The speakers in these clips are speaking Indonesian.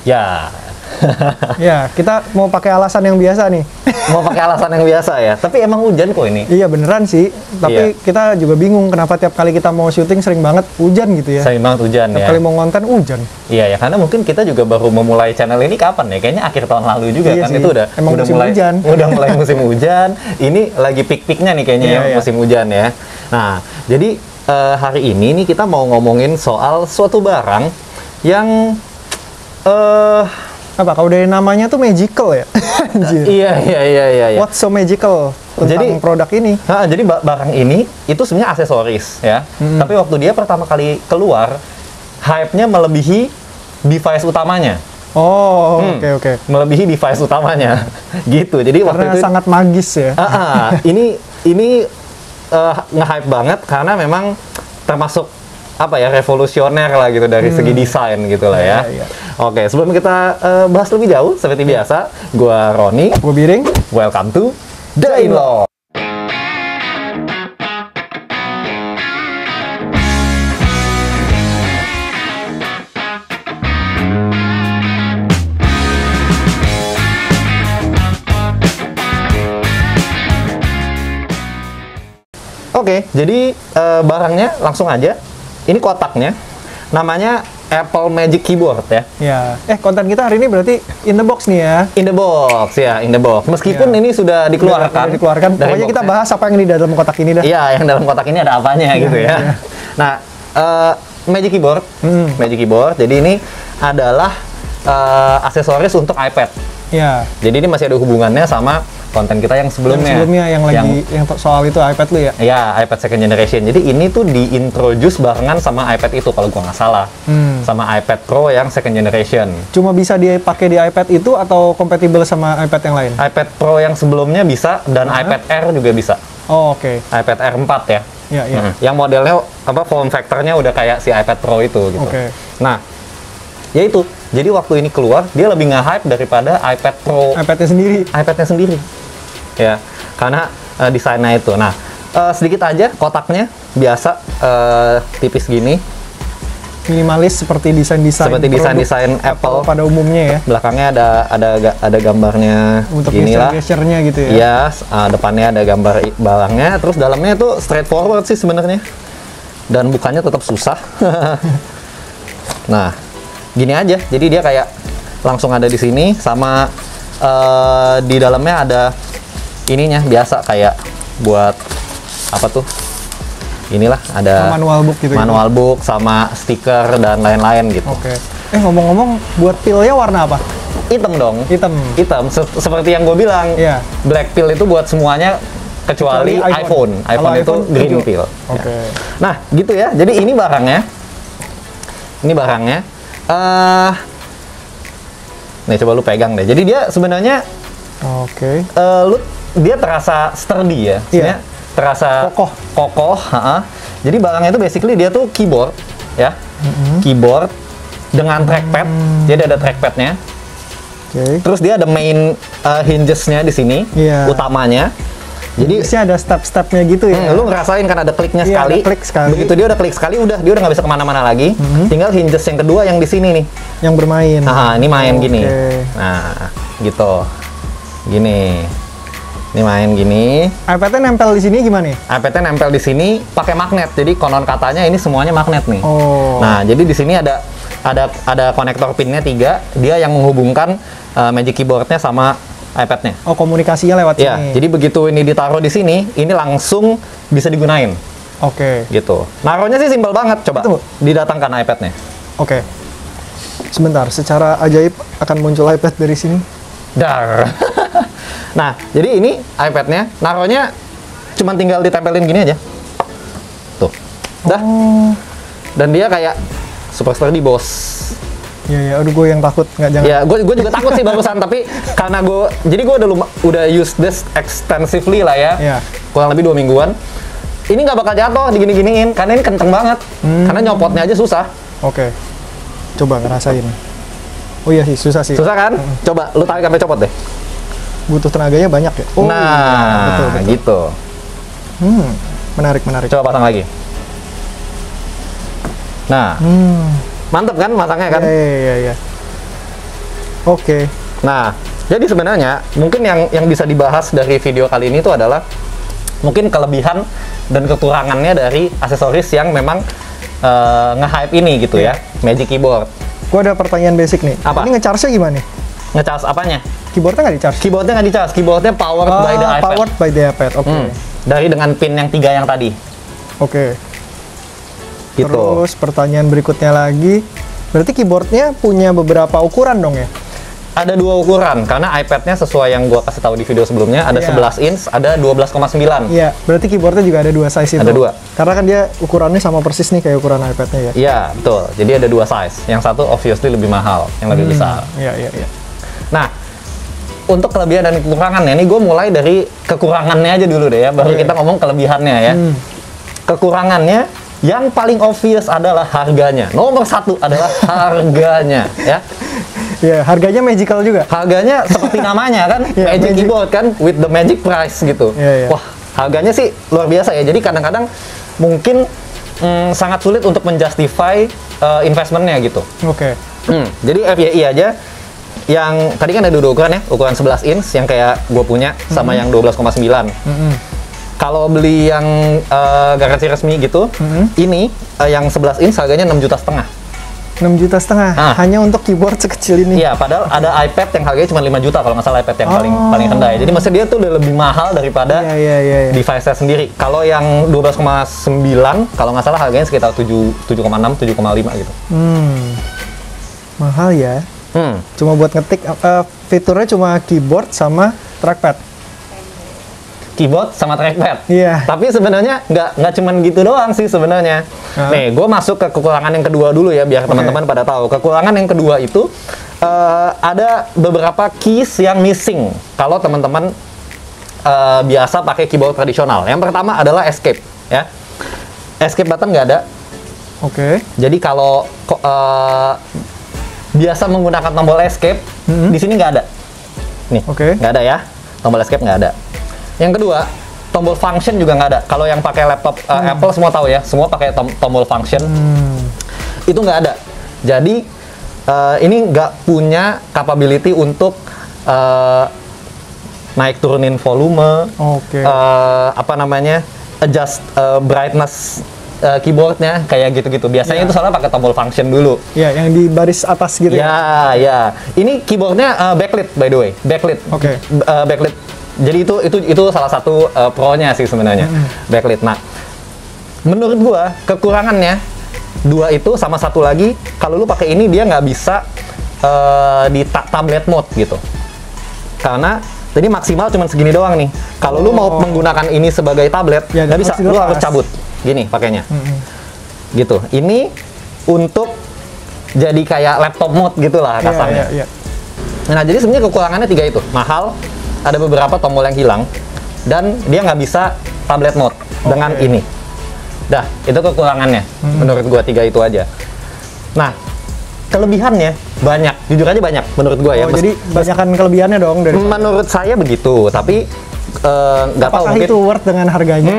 Ya. Ya, kita mau pakai alasan yang biasa nih. Mau pakai alasan yang biasa ya. Tapi emang hujan kok ini. Iya beneran sih. Tapi Iya. kita juga bingung kenapa tiap kali kita mau syuting sering banget hujan gitu ya. Sering banget hujan Tiap ya. kali mau ngonten hujan. Iya ya, karena mungkin kita juga baru memulai channel ini kapan ya? Kayaknya akhir tahun lalu juga Iya kan. sih. Itu udah Emang musim mulai hujan. Udah mulai musim hujan. Ini lagi pik-piknya nih kayaknya Iya, ya, iya. musim hujan ya. Nah, jadi hari ini nih kita mau ngomongin soal suatu barang yang Apa? Kalau dari namanya tuh magical ya. Anjir. iya. What's so magical tentang Jadi- produk ini? Jadi barang ini itu sebenarnya aksesoris ya. Tapi waktu dia pertama kali keluar, hype-nya melebihi device utamanya. Oh, oke. Melebihi device utamanya. Gitu. Jadi waktu Karena itu sangat magis ya. ini nge-hype banget karena memang termasuk apa ya, revolusioner lah gitu dari segi desain gitu lah ya. Iya. Oke, sebelum kita bahas lebih jauh seperti biasa, gua Roni, Gue Biring. welcome to The Inlaw. Oke, jadi barangnya langsung aja. Ini kotaknya, namanya Apple Magic Keyboard ya. Ya. Konten kita hari ini berarti in the box nih ya. In the box ya, in the box. Meskipun Ya. ini sudah dikeluarkan. Udah dikeluarkan. dari Pokoknya kita boxnya. bahas apa yang di dalam kotak ini dah. Iya, yang dalam kotak ini ada apanya gitu ya. iya. Nah, Magic Keyboard, Magic Keyboard. Jadi ini adalah aksesoris untuk iPad. Ya. Jadi ini masih ada hubungannya sama konten kita yang sebelumnya. Yang lagi yang soal itu iPad lu ya. Ya, iPad second generation. Jadi ini tuh diintroduce barengan sama iPad itu kalau gua nggak salah. Sama iPad Pro yang second generation. Cuma bisa dipakai di iPad itu atau kompatibel sama iPad yang lain? iPad Pro yang sebelumnya bisa dan iPad Air juga bisa. Oh, oke. iPad Air 4 ya. Ya, ya. Yang modelnya apa, form factor-nya udah kayak si iPad Pro itu gitu. Oke. Nah, ya itu. Jadi waktu ini keluar dia lebih nge-hype daripada iPad Pro iPad-nya sendiri. iPad-nya sendiri. Ya, karena desainnya itu. Nah, sedikit aja kotaknya biasa tipis gini. Minimalis seperti desain-desain Seperti produk desain-desain Apple. pada umumnya ya. Belakangnya ada gambarnya Untuk gini lah. gesture-gesture-nya gitu ya. Iya, depannya ada gambar barangnya, terus dalamnya itu straightforward sih sebenarnya. Dan bukannya tetap susah. Nah, gini aja. Jadi dia kayak langsung ada di sini sama di dalamnya ada ininya biasa kayak buat apa tuh? Inilah ada Manual book gitu. manual book sama stiker dan lain-lain gitu. Oke. Ngomong-ngomong, buat pillnya warna apa? Hitam dong. Hitam. Hitam seperti yang gue bilang. Iya. Black pill itu buat semuanya kecuali iPhone. Kalau iPhone itu green hijau. pill. Oke. Ya. Nah, gitu ya. Jadi ini barangnya. Ini barangnya. Nih coba lu pegang deh. Jadi dia sebenarnya Oke. dia terasa sturdy ya. Iya. Maksudnya terasa kokoh. Jadi barangnya itu basically dia tuh keyboard ya. Keyboard dengan trackpad. Jadi ada trackpadnya. Oke. Terus dia ada main hinges-nya di sini, Iya. utamanya. Jadi Biasanya ada step-stepnya gitu ya. lu ngerasain kan ada kliknya Iya, sekali. ada klik sekali. Begitu dia udah klik sekali, dia udah nggak bisa kemana-mana lagi. Tinggal hinges yang kedua yang di sini nih. Yang bermain. Nah, ini main gini. Oke. Nah, gitu. Gini. Ini main gini. iPad-nya nempel di sini gimana nih? iPad-nya nempel di sini pakai magnet. Jadi konon katanya ini semuanya magnet nih. Oh. Nah, jadi di sini ada konektor pinnya 3, dia yang menghubungkan Magic Keyboard-nya sama iPad-nya. Oh, komunikasinya lewat Ya, sini. jadi begitu ini ditaruh di sini, ini langsung bisa digunain, Oke. gitu. Naruhnya sih simpel banget, coba Tunggu. didatangkan iPad-nya. Oke. Sebentar, secara ajaib akan muncul iPad dari sini. Dar. Nah, jadi ini iPad-nya, naruhnya cuma tinggal ditempelin gini aja. Tuh, dah. Oh. Dan dia kayak super sturdy, bos. Iya, aduh gue yang takut, nggak jangan. Ya, gue juga takut sih barusan, tapi karena jadi gue udah use this extensively lah ya, Iya. kurang lebih 2 mingguan. Ini nggak bakal jatuh digini-giniin, karena ini kenceng banget, karena nyopotnya aja susah. Oke. Coba ngerasain. Oh iya sih, susah sih. Susah kan? Coba lu tarik sampai copot deh. Butuh tenaganya banyak ya. Oh, Nah, iya. Betul. gitu. Menarik. Coba pasang lagi. Nah, mantep kan masangnya kan? Iya. Oke. Nah, jadi sebenarnya mungkin yang bisa dibahas dari video kali ini itu adalah mungkin kelebihan dan kekurangannya dari aksesoris yang memang nge-hype ini gitu ya, Magic Keyboard. Gua ada pertanyaan basic nih. Apa? Ini nge-charge-nya gimana nih? Nge-charge apanya? Keyboardnya nggak di-charge? Keyboardnya nggak di-charge, keyboardnya powered by the iPad. Powered by the iPad, oke. Dari dengan pin yang 3 yang tadi. Oke. Gitu. Terus pertanyaan berikutnya lagi, berarti keyboardnya punya beberapa ukuran dong ya? Ada 2 ukuran, karena iPad-nya sesuai yang gua kasih tahu di video sebelumnya, ada 11 inch, ada 12,9. Iya, berarti keyboardnya juga ada 2 size itu. Ada 2. Karena kan dia ukurannya sama persis nih kayak ukuran iPad-nya ya. Iya, betul. Jadi ada 2 size. Yang satu obviously lebih mahal, yang lebih besar. Iya, iya, iya. Nah, untuk kelebihan dan kekurangannya, ini gue mulai dari kekurangannya aja dulu deh ya, baru kita ngomong kelebihannya ya. Kekurangannya, yang paling obvious adalah harganya. Nomor 1 adalah harganya ya. Iya, harganya magical juga. Harganya seperti namanya kan, Iya, Magic magic. Keyboard kan, with the magic price gitu. Iya, iya. Wah, harganya sih luar biasa ya. Jadi kadang-kadang mungkin sangat sulit untuk menjustify investmentnya gitu. Oke. Jadi FYI aja, yang tadi kan ada 2 ukuran ya, ukuran 11 inch yang kayak gue punya, sama yang 12,9. Kalau beli yang garansi resmi gitu, ini yang 11 inch harganya 6,5 juta. 6,5 juta hanya untuk keyboard sekecil ini. Iya, padahal ada iPad yang harganya cuma 5 juta kalau nggak salah, iPad yang paling rendah ya. Jadi maksudnya dia tuh udah lebih mahal daripada Iya. device-nya sendiri. Kalau yang 12,9 kalau nggak salah harganya sekitar 7,6, 7,5 gitu. Mahal ya. Cuma buat ngetik, fiturnya cuma keyboard sama trackpad. Keyboard sama trackpad. Iya. Tapi sebenarnya nggak cuman gitu doang sih sebenarnya. Nih, gue masuk ke kekurangan yang kedua dulu ya, biar teman-teman pada tahu. Kekurangan yang kedua itu ada beberapa keys yang missing kalau teman-teman biasa pakai keyboard tradisional. Yang pertama adalah escape ya. Escape button nggak ada. Oke. Jadi kalau biasa menggunakan tombol escape, di sini nggak ada. Nih, nggak ada ya. Tombol escape nggak ada. Yang kedua, tombol function juga nggak ada. Kalau yang pakai laptop Apple semua tahu ya, semua pakai tombol function. Itu nggak ada. Jadi ini nggak punya capability untuk naik turunin volume, apa namanya, adjust brightness keyboardnya kayak gitu-gitu. Biasanya itu soalnya pakai tombol function dulu. Ya, yang di baris atas gitu ya. Ya. Ini keyboardnya backlit by the way, backlit. Backlit. Jadi itu salah satu pro-nya sih sebenarnya, backlit. Nah, menurut gua kekurangannya 2 itu sama satu lagi, kalau lu pakai ini dia nggak bisa di tablet mode gitu. Karena jadi maksimal cuma segini doang nih. Kalau lu mau menggunakan ini sebagai tablet, nggak bisa, lu harus cabut. Gini pakainya. Gitu. Ini untuk jadi kayak laptop mode gitulah kasarnya. Nah, jadi sebenarnya kekurangannya 3 itu. Mahal, ada beberapa tombol yang hilang, dan dia nggak bisa tablet mode dengan ini. Dah, itu kekurangannya. Menurut gua 3 itu aja. Nah, kelebihannya banyak, jujur aja banyak menurut gua ya. Jadi banyakkan kelebihannya dong dari. Menurut saya begitu, tapi nggak tahu mungkin. Apakah itu worth dengan harganya?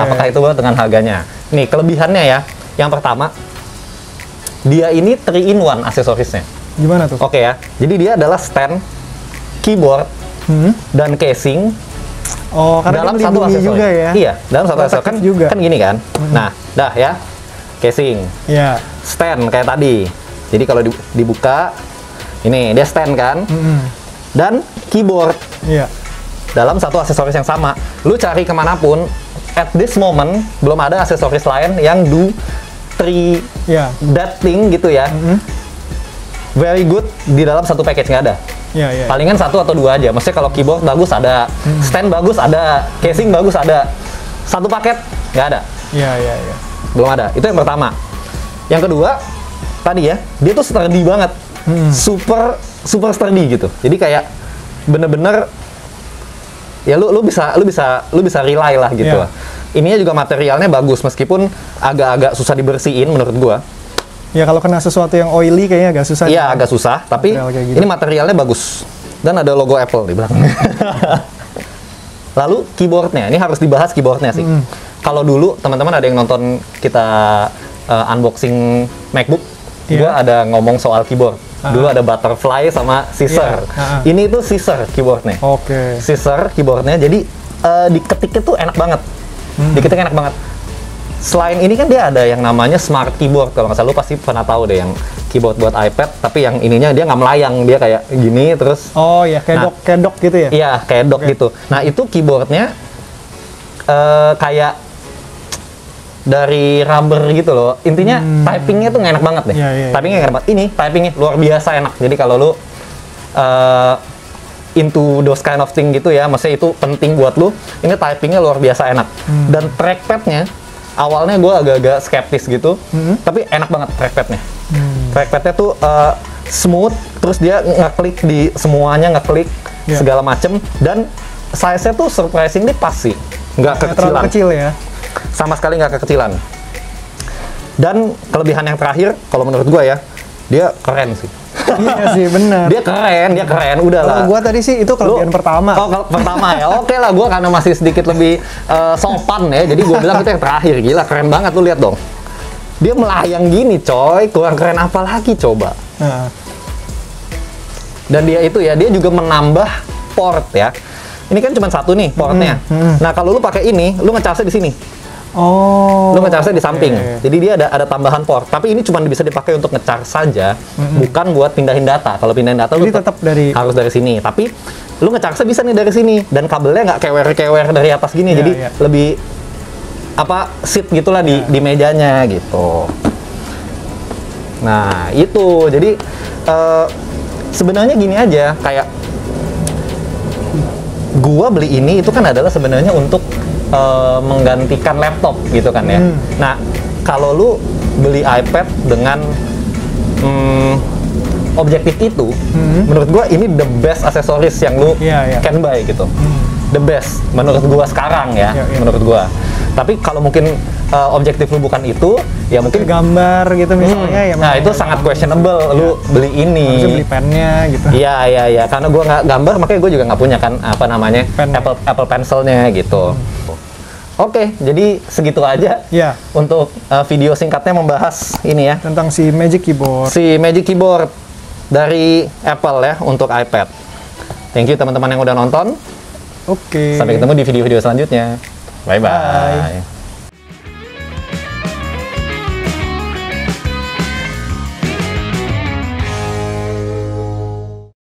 Apakah itu worth dengan harganya? Nih kelebihannya ya. Yang pertama, dia ini 3-in-1 aksesorisnya. Gimana tuh? Oke ya. Jadi dia adalah stand, keyboard, dan casing. Karena dalam satu aksesoris juga ya. Iya, dalam satu aksesoris kan juga. Kan gini kan. Nah, dah ya. Casing. Iya. Stand kayak tadi. Jadi kalau dibuka, ini dia stand kan. Dan keyboard. Iya. Dalam satu aksesoris yang sama. Lu cari kemanapun, at this moment belum ada aksesoris lain yang do that thing gitu ya. Very good di dalam satu package, nggak ada. Palingan 1 atau 2 aja. Maksudnya kalau keyboard bagus ada, stand bagus ada, casing bagus ada. Satu paket nggak ada. Belum ada. Itu yang pertama. Yang kedua, tadi ya, dia tuh sturdy banget. Super sturdy gitu. Jadi kayak bener-bener ya lu bisa rely lah gitu. Ininya juga materialnya bagus meskipun agak-agak susah dibersihin menurut gua. Ya kalau kena sesuatu yang oily kayaknya agak susah. Iya, agak susah, tapi ini materialnya bagus. Dan ada logo Apple di belakang. Lalu keyboardnya, ini harus dibahas keyboardnya sih. Kalau dulu teman-teman ada yang nonton kita unboxing MacBook, gua ada ngomong soal keyboard. Dulu ada butterfly sama scissor. Ini tuh scissor keyboardnya. Oke. Scissor keyboardnya, jadi diketiknya tuh enak banget. Diketiknya enak banget. Selain ini kan dia ada yang namanya smart keyboard, kalau nggak salah lu pasti pernah tahu deh yang keyboard buat iPad, tapi yang ininya dia nggak melayang, dia kayak gini terus. Oh ya, kayak dock gitu ya? Iya, kayak dock gitu. Nah itu keyboardnya kayak dari rubber gitu loh. Intinya typingnya tuh nggak enak banget deh. Typingnya nggak enak banget. Ini typingnya luar biasa enak. Jadi kalau lu into those kind of thing gitu ya, maksudnya itu penting buat lu, ini typingnya luar biasa enak. Dan trackpadnya awalnya gue agak-agak skeptis gitu, tapi enak banget trackpadnya. Trackpadnya tuh smooth, terus dia ngeklik di semuanya, ngeklik segala macem, dan size-nya tuh surprisingly pas sih, nggak kekecilan. Terlalu kecil ya? Sama sekali nggak kekecilan. Dan kelebihan yang terakhir, kalau menurut gue ya, dia keren sih. Iya sih, benar. Dia keren, udahlah. Kalau gua tadi sih itu kelebihan pertama. Oh, pertama ya. Oke lah, gua karena masih sedikit lebih sopan ya. Jadi gua bilang itu yang terakhir. Gila, keren banget, lu lihat dong. Dia melayang gini, coy. Kurang keren apa lagi coba? Dan dia itu ya, dia juga menambah port ya. Ini kan cuma satu nih portnya. Nah, kalau lu pakai ini, lu ngecasnya di sini. Oh. Lu ngecharge di samping. Jadi dia ada tambahan port. Tapi ini cuma bisa dipakai untuk ngecharge saja, bukan buat pindahin data. Kalau pindahin data lu tetap harus dari sini. Tapi lu ngecharge bisa nih dari sini, dan kabelnya nggak kewer-kewer dari atas gini. Jadi lebih sit gitulah di mejanya gitu. Nah, itu. Jadi sebenarnya gini aja, kayak gua beli ini itu kan adalah sebenarnya untuk menggantikan laptop gitu kan ya. Nah, kalau lu beli iPad dengan objektif itu, menurut gua ini the best aksesoris yang lu can buy gitu. The best menurut gua sekarang ya, menurut gua. Tapi kalau mungkin objektif lu bukan itu, ya mungkin gambar gitu misalnya ya. Nah, itu sangat questionable lu beli ini. Harusnya beli pennya gitu. Iya, karena gua nggak gambar, makanya gua juga nggak punya kan Apple Pencilnya gitu. Oke, jadi segitu aja untuk video singkatnya membahas ini ya, tentang si Magic Keyboard. Si Magic Keyboard dari Apple ya untuk iPad. Thank you teman-teman yang udah nonton. Oke. Sampai ketemu di video-video selanjutnya. Bye-bye.